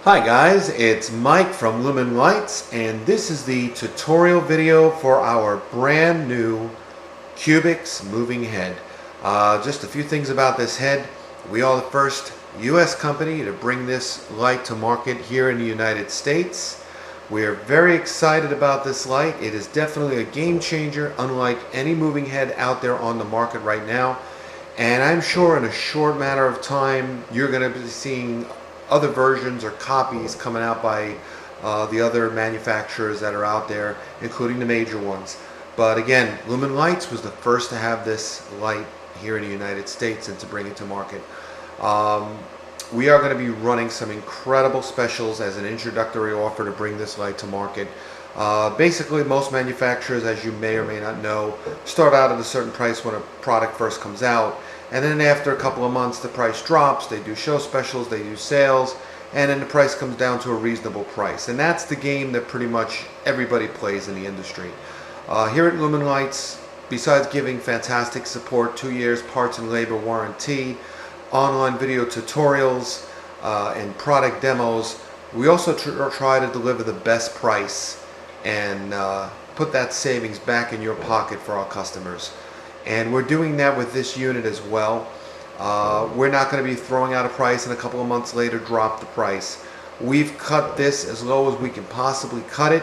Hi guys, it's Mike from Lumin Lights, and this is the tutorial video for our brand new Cubix moving head. Just a few things about this head. We are the first US company to bring this light to market here in the United States. We are very excited about this light. It is definitely a game changer, unlike any moving head out there on the market right now. And I'm sure in a short matter of time you're going to be seeing other versions or copies coming out by the other manufacturers that are out there, including the major ones. But again, Lumin Lights was the first to have this light here in the United States and to bring it to market. We are going to be running some incredible specials as an introductory offer to bring this light to market. Basically, most manufacturers, as you may or may not know, start out at a certain price when a product first comes out, and then after a couple of months the price drops. They do show specials, they do sales, and then the price comes down to a reasonable price. And that's the game that pretty much everybody plays in the industry. Here at Lumin Lights, besides giving fantastic support, 2 years parts and labor warranty, online video tutorials, and product demos, we also try to deliver the best price and put that savings back in your pocket for our customers. And we're doing that with this unit as well. We're not going to be throwing out a price and a couple of months later drop the price. We've cut this as low as we can possibly cut it,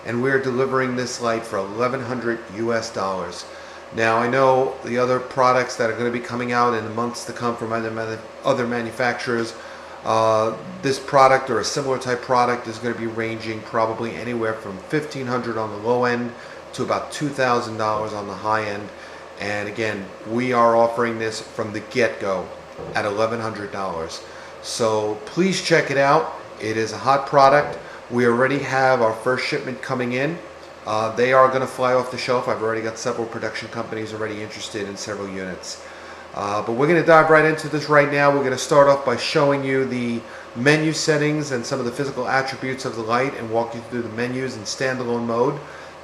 and we're delivering this light for $1,100 US. Now, I know the other products that are going to be coming out in the months to come from other manufacturers, this product or a similar type product is going to be ranging probably anywhere from $1,500 on the low end to about $2,000 on the high end. And again, we are offering this from the get-go at $1,100. So please check it out. It is a hot product. We already have our first shipment coming in. They are going to fly off the shelf. I've already got several production companies already interested in several units. But we're going to dive right into this right now. We're going to start off by showing you the menu settings and some of the physical attributes of the light and walk you through the menus in standalone mode.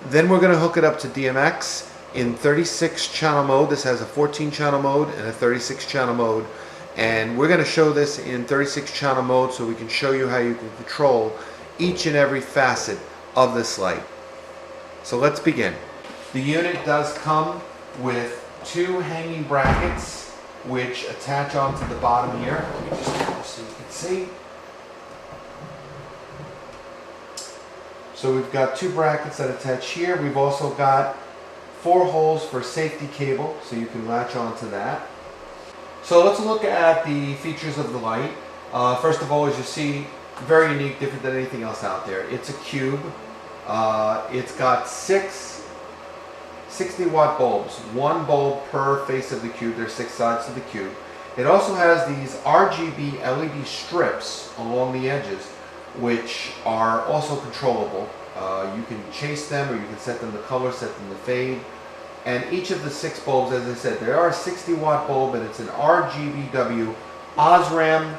Then we're going to hook it up to DMX in 36 channel mode. This has a 14 channel mode and a 36 channel mode. And we're going to show this in 36 channel mode so we can show you how you can control each and every facet of this light. So let's begin. The unit does come with two hanging brackets which attach onto the bottom here. Let me just get this so you can see. So we've got two brackets that attach here. We've also got 4 holes for safety cable, so you can latch onto that. So let's look at the features of the light. First of all, as you see, very unique, different than anything else out there. It's a cube. It's got 6 60-watt bulbs, 1 bulb per face of the cube. There's 6 sides to the cube. It also has these RGB LED strips along the edges, which are also controllable. You can chase them, or you can set them to color, set them to fade. And each of the 6 bulbs, as I said, they are a 60-watt bulb, and it's an RGBW Osram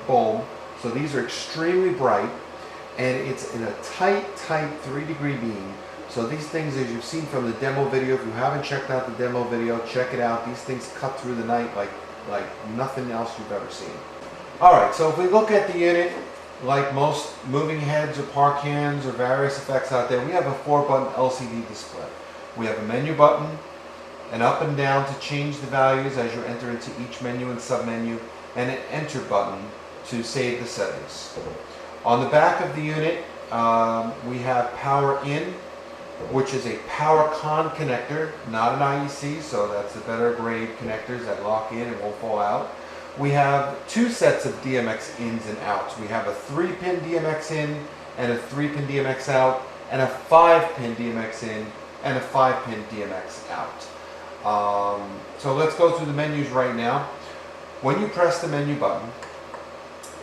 bulb. So these are extremely bright, and it's in a tight 3-degree beam. So these things, as you've seen from the demo video, if you haven't checked out the demo video, check it out. These things cut through the night like nothing else you've ever seen. Alright, so if we look at the unit, like most moving heads or park hands or various effects out there, we have a 4-button LCD display. We have a menu button, an up and down to change the values as you enter into each menu and submenu, and an enter button to save the settings. On the back of the unit, we have power in, which is a power con connector, not an IEC, so that's the better grade connectors that lock in and won't fall out. We have 2 sets of DMX ins and outs. We have a 3-pin DMX in and a 3-pin DMX out, and a 5-pin DMX in and a 5-pin DMX out. So let's go through the menus right now. When you press the menu button,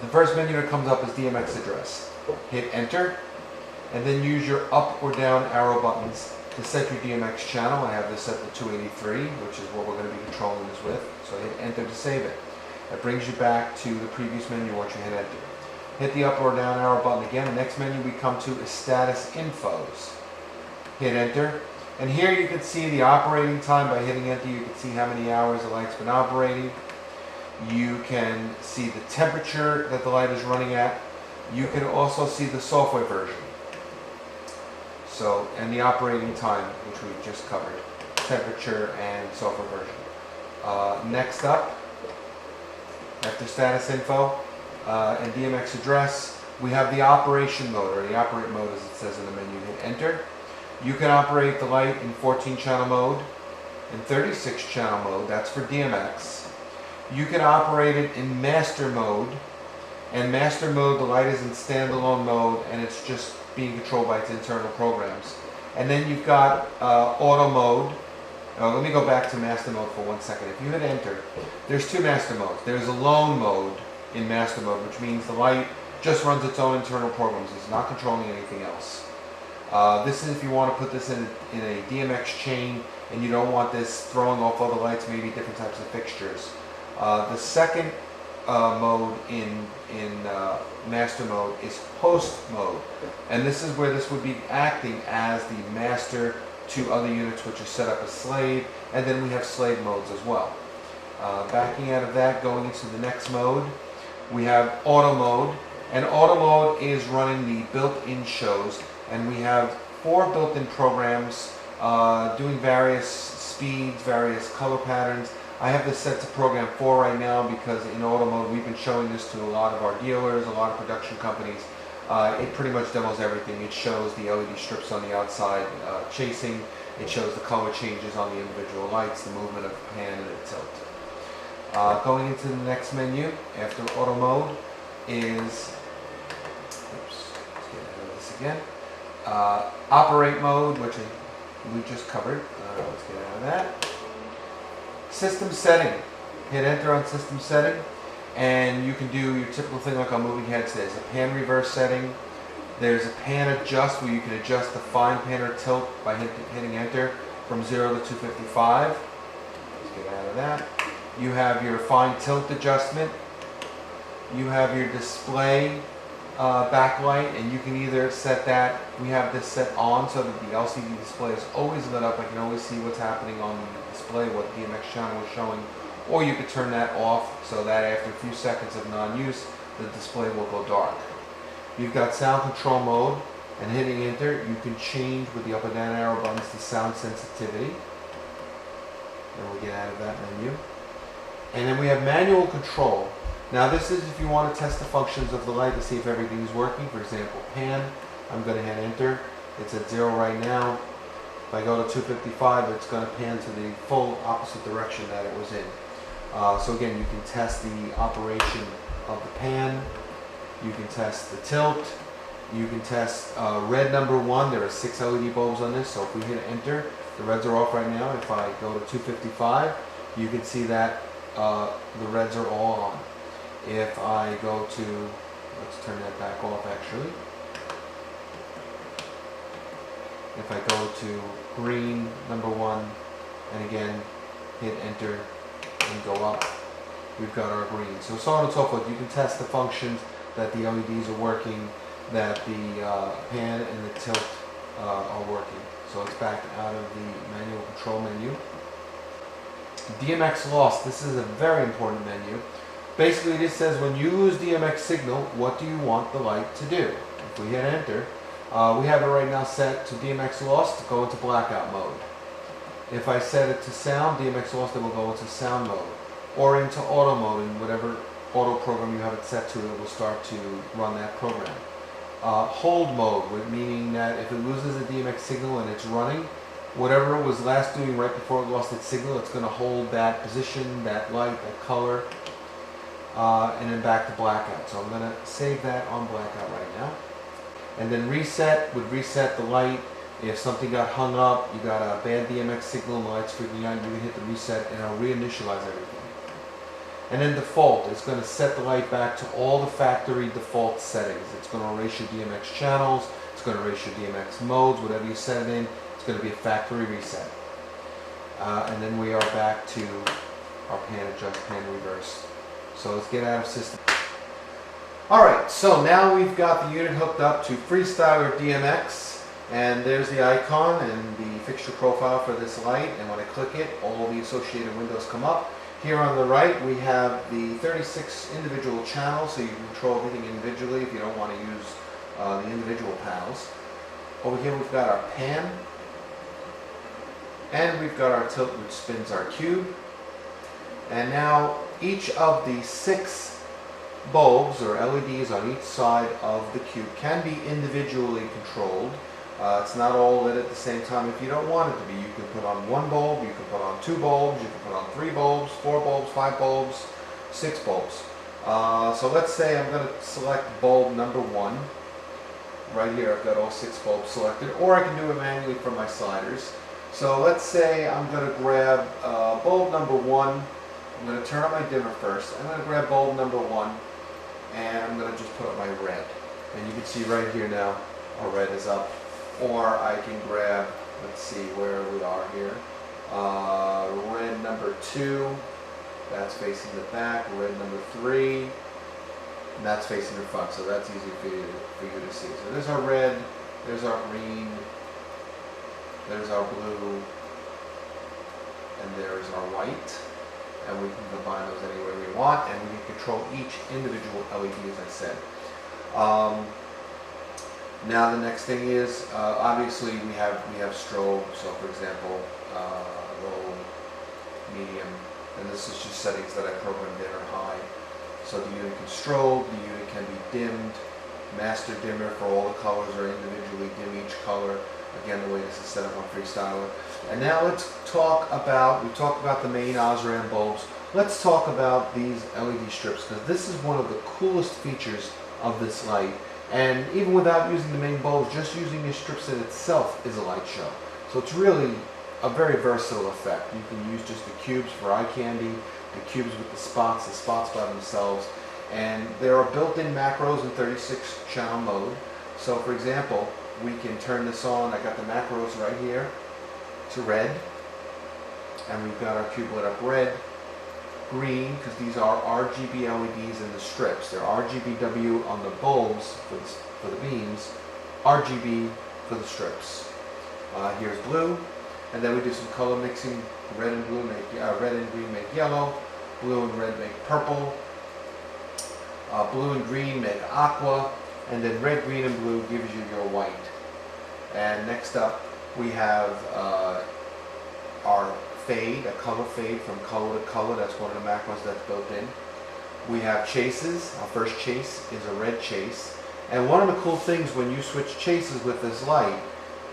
the first menu that comes up is DMX address. Hit enter, and then use your up or down arrow buttons to set your DMX channel. I have this set to 283, which is what we're going to be controlling this with. So hit enter to save it. That brings you back to the previous menu once you hit enter. Hit the up or down arrow button again. The next menu we come to is status infos. Hit enter, and here you can see the operating time. By hitting enter, you can see how many hours the light's been operating. You can see the temperature that the light is running at. You can also see the software version. So, and the operating time, which we just covered, temperature and software version. Next up, after status info and DMX address, we have the operation mode, or the operate mode as it says in the menu. Hit enter. You can operate the light in 14 channel mode, in 36 channel mode, that's for DMX. You can operate it in master mode, and master mode, the light is in standalone mode and it's just being controlled by its internal programs. And then you've got auto mode. Let me go back to master mode for 1 second. If you hit enter, there's two master modes. There's a lone mode in master mode, which means the light just runs its own internal programs. It's not controlling anything else. This is if you want to put this in a DMX chain and you don't want this throwing off other lights, maybe different types of fixtures. The second mode in master mode is host mode, and this is where this would be acting as the master to other units which are set up as slave, and then we have slave modes as well. Backing out of that, going into the next mode, we have auto mode, and auto mode is running the built-in shows, and we have 4 built-in programs doing various speeds, various color patterns. I have this set to program 4 right now because in auto mode we've been showing this to a lot of our dealers, a lot of production companies. It pretty much demos everything. It shows the LED strips on the outside chasing. It shows the color changes on the individual lights, the movement of the pan and the tilt. Going into the next menu after auto mode is, oops, let's get out of this again. Operate mode, which we just covered. Let's get out of that. System setting. Hit enter on system setting, and you can do your typical thing like on moving heads. There's a pan reverse setting. There's a pan adjust where you can adjust the fine pan or tilt by hitting enter from 0 to 255. Let's get out of that. You have your fine tilt adjustment. You have your display backlight, and you can either set that, we have this set on so that the LCD display is always lit up. I can always see what's happening on the display, what DMX channel is showing, or you could turn that off so that after a few seconds of non-use, the display will go dark. You've got sound control mode, and hitting enter, you can change with the up and down arrow buttons the sound sensitivity. And we'll get out of that menu. And then we have manual control. Now this is if you want to test the functions of the light to see if everything is working. For example, pan, I'm going to hit enter. It's at 0 right now. If I go to 255, it's going to pan to the full opposite direction that it was in. So again, you can test the operation of the pan. You can test the tilt. You can test red number 1. There are 6 LED bulbs on this, so if we hit enter, the reds are off right now. If I go to 255, you can see that the reds are all on. If I go to, let's turn that back off actually. If I go to green number 1, and again hit enter and go up, we've got our green. So on and so forth. You can test the functions that the LEDs are working, that the pan and the tilt are working. So it's back out of the manual control menu. DMX loss. This is a very important menu. Basically, this says when you lose DMX signal, what do you want the light to do? If we hit enter, we have it right now set to DMX loss to go into blackout mode. If I set it to sound, DMX loss, then will go into sound mode, or into auto mode, and whatever auto program you have it set to, it will start to run that program. Hold mode, meaning that if it loses a DMX signal and it's running, whatever it was last doing right before it lost its signal, it's going to hold that position, that light, that color, and then back to blackout. So I'm going to save that on blackout right now. And then reset would reset the light. If something got hung up, you got a bad DMX signal and the light's freaking out, you can hit the reset and it'll reinitialize everything. And then default, it's going to set the light back to all the factory default settings. It's going to erase your DMX channels, it's going to erase your DMX modes, whatever you set it in, it's going to be a factory reset. And then we are back to our pan adjust, pan reverse. So let's get out of system. Alright, so now we've got the unit hooked up to Freestyler DMX, and there's the icon and the fixture profile for this light, and when I click it, all the associated windows come up. Here on the right we have the 36 individual channels, so you can control everything individually if you don't want to use the individual panels. Over here we've got our pan, and we've got our tilt, which spins our cube. And now each of the 6 bulbs or LEDs on each side of the cube can be individually controlled. It's not all lit at the same time. If you don't want it to be, you can put on 1 bulb, you can put on 2 bulbs, you can put on 3 bulbs, 4 bulbs, 5 bulbs, 6 bulbs. So let's say I'm going to select bulb number 1. Right here I've got all 6 bulbs selected, or I can do it manually from my sliders. So let's say I'm going to grab bulb number 1. I'm going to turn on my dimmer first. I'm going to grab bulb number 1, and I'm going to just put up my red. And you can see right here now our red is up. Or I can grab, let's see where we are here, red number 2, that's facing the back, red number 3, and that's facing the front, so that's easy for you to see. So there's our red, there's our green, there's our blue, and there's our white, and we can combine those any way we want, and we can control each individual LED, as I said. Now the next thing is, obviously we have strobe, so for example, low, medium, and this is just settings that I programmed in or high. So the unit can strobe, the unit can be dimmed, master dimmer for all the colors or individually dim each color. Again, the way this is set up on Freestyler. And now let's talk about, we talked about the main Osram bulbs. Let's talk about these LED strips, because this is one of the coolest features of this light. And even without using the main bulbs, just using the strips in itself is a light show. So it's really a very versatile effect. You can use just the cubes for eye candy, the cubes with the spots by themselves. And there are built-in macros in 36 channel mode. So for example, we can turn this on. I got the macros right here to red. And we've got our cube lit up red, green, because these are RGB LEDs in the strips. They're RGBW on the bulbs for the beams, RGB for the strips. Here's blue, and then we do some color mixing. Red and blue make red and green make yellow, blue and red make purple, blue and green make aqua, and then red, green, and blue gives you your white. And next up we have our fade, a color fade from color to color. That's one of the macros that's built in. We have chases. Our first chase is a red chase. And one of the cool things when you switch chases with this light,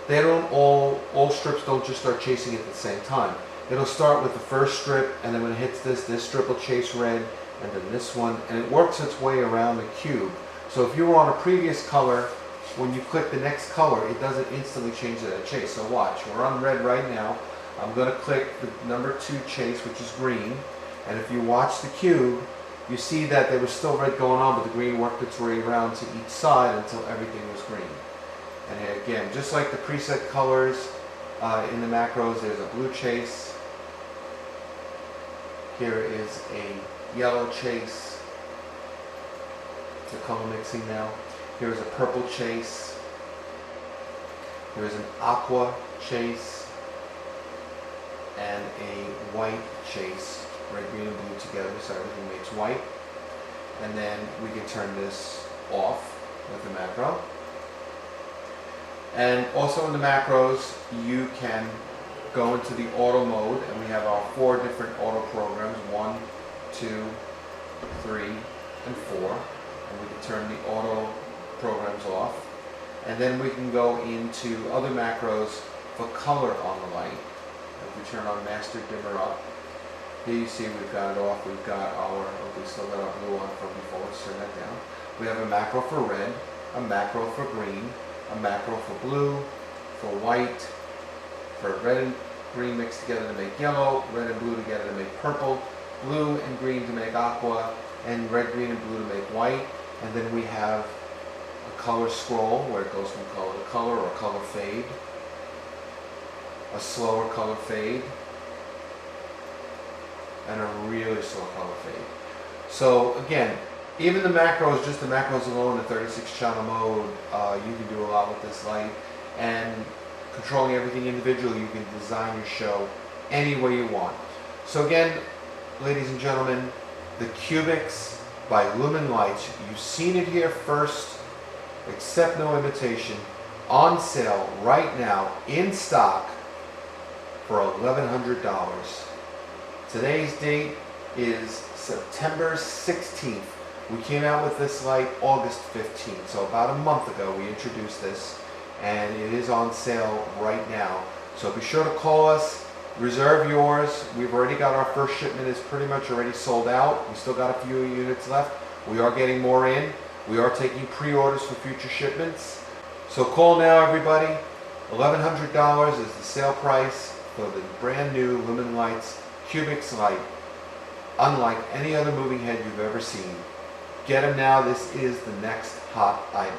they don't all strips don't just start chasing at the same time. It'll start with the first strip, and then when it hits this strip will chase red, and then this one, and it works its way around the cube. So if you were on a previous color, when you click the next color, it doesn't instantly change the chase. So watch, we're on red right now. I'm going to click the number 2 chase, which is green, and if you watch the cube, you see that there was still red going on, but the green worked its way around to each side until everything was green. And again, just like the preset colors in the macros, there's a blue chase. Here is a yellow chase. The color mixing now. Here's a purple chase. Here's an aqua chase. And a white chase, red, green, and blue together, so everything makes white. And then we can turn this off with the macro. And also in the macros, you can go into the auto mode, and we have our 4 different auto programs, 1, 2, 3, and 4. And we can turn the auto programs off. And then we can go into other macros for color on the light. If we turn our master dimmer up, here you see we've got it off. We've got we still got our blue on from before. Let's turn that down. We have a macro for red, a macro for green, a macro for blue, for white, for red and green mixed together to make yellow, red and blue together to make purple, blue and green to make aqua, and red, green, and blue to make white. And then we have a color scroll where it goes from color to color, or color fade, a slower color fade, and a really slow color fade. So again, even the macros, just the macros alone, the 36 channel mode, you can do a lot with this light. And controlling everything individually, you can design your show any way you want. So again, ladies and gentlemen, the Cubix by Lumin Lights. You've seen it here first. Accept no imitation. On sale right now in stock for $1,100. Today's date is September 16th. We came out with this light August 15th, so about a month ago we introduced this, and it is on sale right now. So be sure to call us, reserve yours. We've already got our first shipment is pretty much already sold out. We still got a few units left. We are getting more in. We are taking pre-orders for future shipments. So call now, everybody. $1,100 is the sale price for the brand new Lumin Lights Cubix light, unlike any other moving head you've ever seen. Get them now. This is the next hot item.